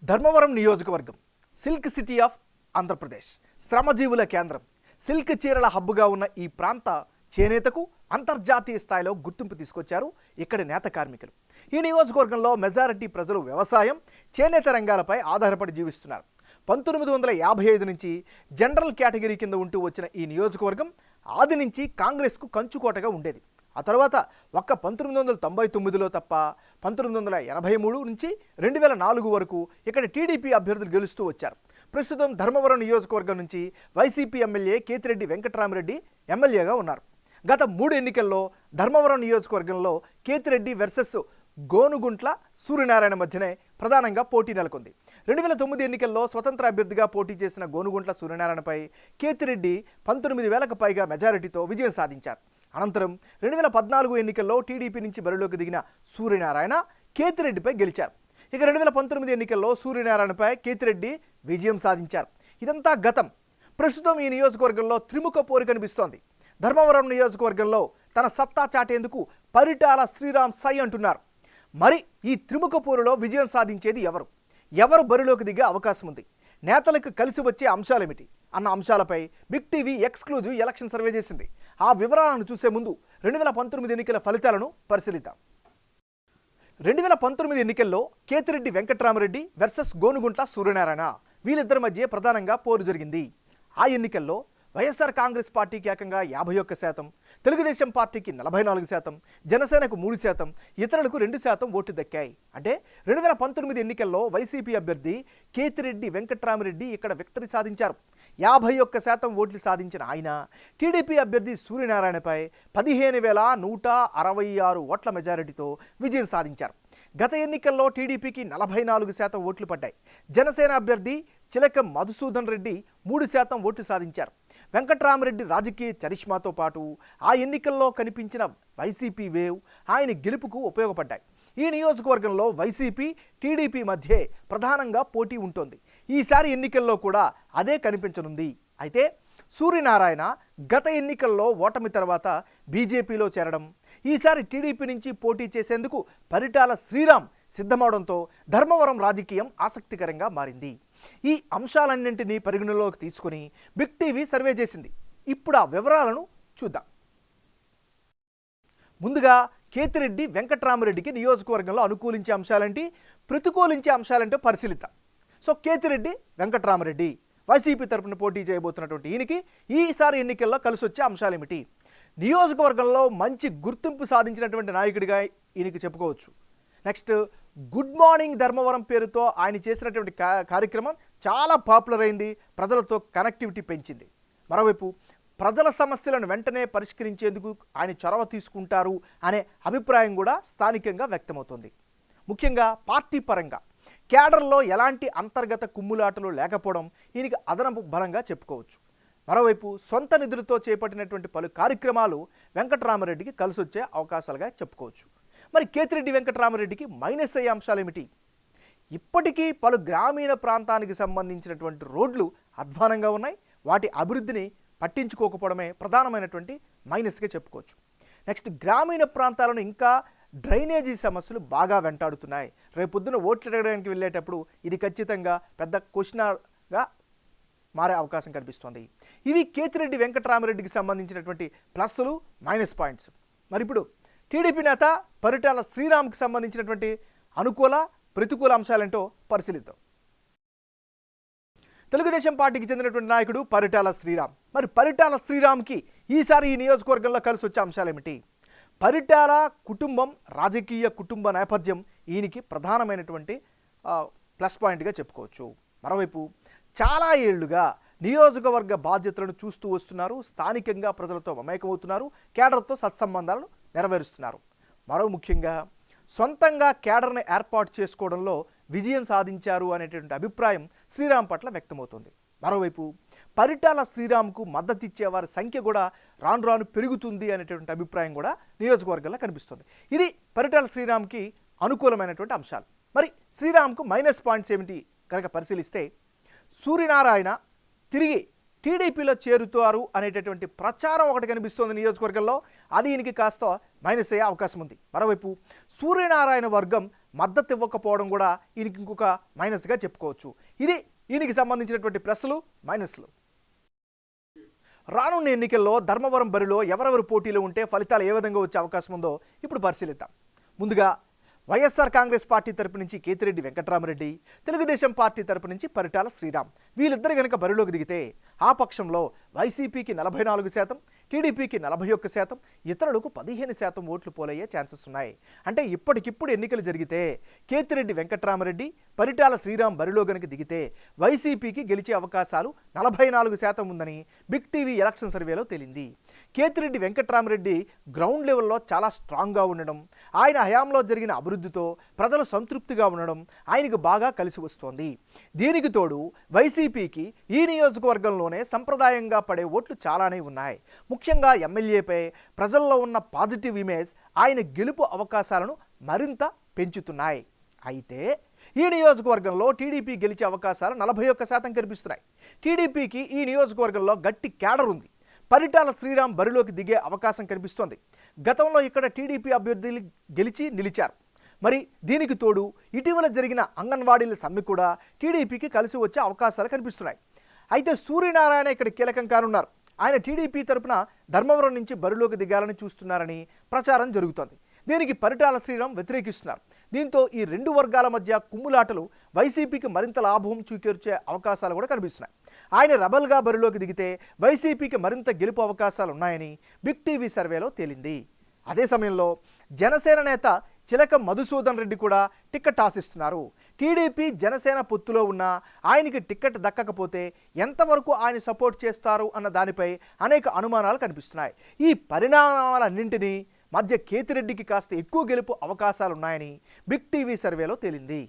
ధర్మవరం నియోజకవర్గం silk city of Andhra Pradesh, శ్రమజీవుల కేంద్రం, silk చీరల హబ్బుగా ఉన్న ఈ ప్రాంత చేనేతకు అంతర్జాతీయ స్థాయిలో గుర్తింపు తీసుకొచ్చారు ఇక్కడి నేత కార్మికులు. ఈ నియోజకవర్గంలో మెజారిటీ ప్రజలు వ్యవసాయం, చేనేత రంగాలపై ఆధారపడి జీవిస్తున్నారు. 1955 నుంచి జనరల్ కేటగిరీ కింద ఉంటూ వచ్చిన ఈ నియోజకవర్గం ఆది నుంచి కాంగ్రెస్కు కంచుకోటగా ఉండేది. ఆ తర్వాత ఒక్క 1999లో తప్ప 1983 నుంచి 2004 వరకు ఇక్కడ టీడీపీ అభ్యర్థులు గెలుస్తూ వచ్చారు. ప్రస్తుతం ధర్మవరం నియోజకవర్గం నుంచి వైసీపీ ఎమ్మెల్యే కేతిరెడ్డి వెంకట్రామరెడ్డి ఎమ్మెల్యేగా ఉన్నారు. గత 3 ఎన్నికల్లో ధర్మవరం నియోజకవర్గంలో కేతిరెడ్డి వర్సెస్ గోనుగుంట్ల సూర్యనారాయణ మధ్యనే ప్రధానంగా పోటీ నెలకొంది. 2009 ఎన్నికల్లో స్వతంత్ర అభ్యర్థిగా పోటీ చేసిన గోనుగుంట్ల సూర్యనారాయణపై కేతిరెడ్డి 19,000కు పైగా మెజారిటీతో విజయం సాధించారు. అనంతరం 2014 ఎన్నికల్లో టీడీపీ నుంచి బరిలోకి దిగిన సూర్యనారాయణ కేతిరెడ్డిపై గెలిచారు. ఇక 2019 ఎన్నికల్లో సూర్యనారాయణపై కేతిరెడ్డి విజయం సాధించారు. ఇదంతా గతం. ప్రస్తుతం ఈ నియోజకవర్గంలో త్రిముఖ పోరు కనిపిస్తోంది. ధర్మవరం నియోజకవర్గంలో తన సత్తా చాటేందుకు పరిటాల శ్రీరామ్ సై అంటున్నారు. మరి ఈ త్రిముఖ పోరులో విజయం సాధించేది ఎవరు బరిలోకి దిగే అవకాశం ఉంది, నేతలకు కలిసి వచ్చే అంశాలేమిటి అన్న అంశాలపై Big TV exclusive election survey చేసింది. ఆ వివరాలను చూసే ముందు 2019 ఎన్నికల ఫలితాలను పరిశీలిద్దాం. 2019 ఎన్నికల్లో కేతిరెడ్డి వెంకట్రామరెడ్డి వర్సెస్ గోనుగుంట్ల సూర్యనారాయణ, వీళ్ళిద్దరి మధ్య ప్రధానంగా పోరు జరిగింది. ఆ ఎన్నికల్లో వైఎస్ఆర్ కాంగ్రెస్ పార్టీకి ఏకంగా 51%, తెలుగుదేశం పార్టీకి 44%, జనసేనకు 3%, ఇతరులకు 2% ఓట్లు దక్కాయి. అంటే 2019 ఎన్నికల్లో వైసీపీ అభ్యర్థి కేతిరెడ్డి వెంకట్రామరెడ్డి ఇక్కడ విక్టరీ సాధించారు. 51% ఓట్లు సాధించిన ఆయన టీడీపీ అభ్యర్థి సూర్యనారాయణపై 15,166 ఓట్ల మెజారిటీతో విజయం సాధించారు. గత ఎన్నికల్లో టీడీపీకి 44% ఓట్లు పడ్డాయి. జనసేన అభ్యర్థి చిలక మధుసూదన్ రెడ్డి 3% ఓట్లు సాధించారు. వెంకట్రామరెడ్డి రాజకీయ చరిష్మాతో పాటు ఆ ఎన్నికల్లో కనిపించిన వైసీపీ వేవ్ ఆయన గెలుపుకు ఉపయోగపడ్డాయి. ఈ నియోజకవర్గంలో వైసీపీ, టీడీపీ మధ్య ప్రధానంగా పోటీ ఉంటుంది. ఈసారి ఎన్నికల్లో కూడా అదే కనిపించనుంది. అయితే సూర్యనారాయణ గత ఎన్నికల్లో ఓటమి తర్వాత బీజేపీలో చేరడం, ఈసారి టీడీపీ నుంచి పోటీ చేసేందుకు పరిటాల శ్రీరామ్ సిద్ధమవడంతో ధర్మవరం రాజకీయం ఆసక్తికరంగా మారింది. ఈ అంశాలన్నింటినీ పరిగణలోకి తీసుకుని బిగ్ టీవీ సర్వే చేసింది. ఇప్పుడు ఆ వివరాలను చూద్దాం. ముందుగా కేతిరెడ్డి వెంకట్రామరెడ్డికి నియోజకవర్గంలో అనుకూలించే అంశాలేంటి, ప్రతికూలించే అంశాలంటే పరిశీలిద్దాం. సో కేతిరెడ్డి వెంకట్రామరెడ్డి వైసీపీ తరపున పోటీ చేయబోతున్నటువంటి ఈయనకి ఈసారి ఎన్నికల్లో కలిసి వచ్చే అంశాలేమిటి? నియోజకవర్గంలో మంచి గుర్తింపు సాధించినటువంటి నాయకుడిగా ఈయనకి చెప్పుకోవచ్చు. నెక్స్ట్, గుడ్ మార్నింగ్ ధర్మవరం పేరుతో ఆయన చేసినటువంటి కార్యక్రమం చాలా పాపులర్ అయింది, ప్రజలతో కనెక్టివిటీ పెంచింది. మరోవైపు ప్రజల సమస్యలను వెంటనే పరిష్కరించేందుకు ఆయన చొరవ తీసుకుంటారు అనే అభిప్రాయం కూడా స్థానికంగా వ్యక్తమవుతోంది. ముఖ్యంగా పార్టీ పరంగా క్యాడర్లో ఎలాంటి అంతర్గత కుమ్ములాటలు లేకపోవడం ఈయనకి అదనపు బలంగా చెప్పుకోవచ్చు. మరోవైపు సొంత నిధులతో చేపట్టినటువంటి పలు కార్యక్రమాలు వెంకట్రామరెడ్డికి కలిసి వచ్చే అవకాశాలుగా చెప్పుకోవచ్చు. మరి కేతిరెడ్డి వెంకట్రామరెడ్డికి మైనస్ అయ్యే అంశాలు ఏమిటి? ఇప్పటికీ పలు గ్రామీణ ప్రాంతానికి సంబంధించినటువంటి రోడ్లు అధ్వానంగా ఉన్నాయి. వాటి అభివృద్ధిని పట్టించుకోకపోవడమే ప్రధానమైనటువంటి మైనస్గా చెప్పుకోవచ్చు. నెక్స్ట్, గ్రామీణ ప్రాంతాలను ఇంకా డ్రైనేజీ సమస్యలు బాగా వెంటాడుతున్నాయి. రేపొద్దున ఓట్లు అడగడానికి వెళ్ళేటప్పుడు ఇది ఖచ్చితంగా పెద్ద క్వశ్చన్గా మారే అవకాశం కనిపిస్తోంది. ఇవి కేతిరెడ్డి వెంకట్రామరెడ్డికి సంబంధించినటువంటి ప్లస్లు, మైనస్ పాయింట్స్. మరి ఇప్పుడు టీడీపీ నేత పరిటాల శ్రీరామ్కి సంబంధించినటువంటి అనుకూల, ప్రతికూల అంశాలేంటో పరిశీలిద్దాం. తెలుగుదేశం పార్టీకి చెందినటువంటి నాయకుడు పరిటాల శ్రీరామ్. మరి పరిటాల శ్రీరామ్కి ఈసారి ఈ నియోజకవర్గంలో కలిసి వచ్చే అంశాలేమిటి? పరిటాల కుటుంబం, రాజకీయ కుటుంబ నేపథ్యం ఈయనకి ప్రధానమైనటువంటి ప్లస్ పాయింట్గా చెప్పుకోవచ్చు. మరోవైపు చాలా ఏళ్లుగా నియోజకవర్గ బాధ్యతలను చూస్తూ వస్తున్నారు. స్థానికంగా ప్రజలతో మమేకమవుతున్నారు, కేడర్తో సత్సంబంధాలను నెరవేరుస్తున్నారు. మరో ముఖ్యంగా సొంతంగా కేడర్ని ఏర్పాటు చేసుకోవడంలో విజయం సాధించారు అనేటువంటి అభిప్రాయం శ్రీరామ్ పట్ల వ్యక్తమవుతుంది. మరోవైపు పరిటాల శ్రీరామ్కు మద్దతు ఇచ్చేవారి సంఖ్య కూడా రాను రాను పెరుగుతుంది అనేటువంటి అభిప్రాయం కూడా నియోజకవర్గంలో కనిపిస్తుంది. ఇది పరిటాల శ్రీరామ్కి అనుకూలమైనటువంటి అంశాలు. మరి శ్రీరామ్కు మైనస్ పాయింట్స్ ఏమిటి కనుక పరిశీలిస్తే, సూర్యనారాయణ తిరిగి టీడీపీలో చేరుతారు అనేటటువంటి ప్రచారం ఒకటి కనిపిస్తోంది నియోజకవర్గంలో. అది ఈయనకి కాస్త మైనస్ అయ్యే అవకాశం ఉంది. మరోవైపు సూర్యనారాయణ వర్గం మద్దతు ఇవ్వకపోవడం కూడా ఈయనకి ఇంకొక మైనస్గా చెప్పుకోవచ్చు. ఇది ఈయనకి సంబంధించినటువంటి ప్లస్లు మైనస్లు. రానున్న ఎన్నికల్లో ధర్మవరం బరిలో ఎవరెవరు పోటీలో ఉంటే ఫలితాలు ఏ విధంగా వచ్చే అవకాశం ఉందో ఇప్పుడు పరిశీలిద్దాం. ముందుగా వైఎస్ఆర్ కాంగ్రెస్ పార్టీ తరపు నుంచి కేతిరెడ్డి వెంకట్రామరెడ్డి, తెలుగుదేశం పార్టీ తరపు నుంచి పరిటాల శ్రీరామ్, వీళ్ళిద్దరు కనుక బరిలోకి దిగితే ఆ పక్షంలో వైసీపీకి 44%, టీడీపీకి 41%, ఇతరులకు 15% ఓట్లు పోలయ్యే ఛాన్సెస్ ఉన్నాయి. అంటే ఇప్పటికిప్పుడు ఎన్నికలు జరిగితే కేతిరెడ్డి వెంకట్రామరెడ్డి, పరిటాల శ్రీరామ్ బరిలో కనుక దిగితే వైసీపీకి గెలిచే అవకాశాలు 44% ఉందని బిగ్ టీవీ ఎలక్షన్ సర్వేలో తేలింది. కేతిరెడ్డి వెంకట్రామరెడ్డి గ్రౌండ్ లెవెల్లో చాలా స్ట్రాంగ్గా ఉండడం, ఆయన హయాంలో జరిగిన అభివృద్ధితో ప్రజలు సంతృప్తిగా ఉండడం ఆయనకు బాగా కలిసి వస్తోంది. దీనికి తోడు వైసీపీకి ఈ నియోజకవర్గంలోనే సంప్రదాయంగా పడే ఓట్లు చాలానే ఉన్నాయి. ముఖ్యంగా ఎమ్మెల్యేపై ప్రజల్లో ఉన్న పాజిటివ్ ఇమేజ్ ఆయన గెలుపు అవకాశాలను మరింత పెంచుతున్నాయి. అయితే ఈ నియోజకవర్గంలో టీడీపీ గెలిచే అవకాశాలు 41% కనిపిస్తున్నాయి. టీడీపీకి ఈ నియోజకవర్గంలో గట్టి క్యాడర్ ఉంది. పరిటాల శ్రీరామ్ బరిలోకి దిగే అవకాశం కనిపిస్తోంది. గతంలో ఇక్కడ టీడీపీ అభ్యర్థులు గెలిచి నిలిచారు. మరి దీనికి తోడు ఇటీవల జరిగిన అంగన్వాడీల సమ్మె కూడా టీడీపీకి కలిసి వచ్చే అవకాశాలు కనిపిస్తున్నాయి. అయితే సూర్యనారాయణ ఇక్కడ కీలకం కానున్నారు. ఆయన టీడీపీ తరపున ధర్మవరం నుంచి బరిలోకి దిగాలని చూస్తున్నారని ప్రచారం జరుగుతోంది. దీనికి పరిటాల శ్రీరామ్ వ్యతిరేకిస్తున్నారు. దీంతో ఈ రెండు వర్గాల మధ్య కుమ్ములాటలు వైసీపీకి మరింత లాభం చూకూర్చే అవకాశాలు కూడా కనిపిస్తున్నాయి. ఆయన రెబల్గా బరిలోకి దిగితే వైసీపీకి మరింత గెలుపు అవకాశాలు ఉన్నాయని బిగ్ టీవీ సర్వేలో తేలింది. అదే సమయంలో జనసేన నేత చిలక మధుసూదన్ రెడ్డి కూడా టికెట్ ఆశిస్తున్నారు. టీడీపీ జనసేన పొత్తులో ఉన్న ఆయనకి టికెట్ దక్కకపోతే ఎంతవరకు ఆయన సపోర్ట్ చేస్తారు అన్న దానిపై అనేక అనుమానాలు కనిపిస్తున్నాయి. ఈ పరిణామాలన్నింటినీ మధ్య కేతిరెడ్డికి కాస్త ఎక్కువ గెలుపు అవకాశాలున్నాయని బిగ్ టీవీ సర్వేలో తేలింది.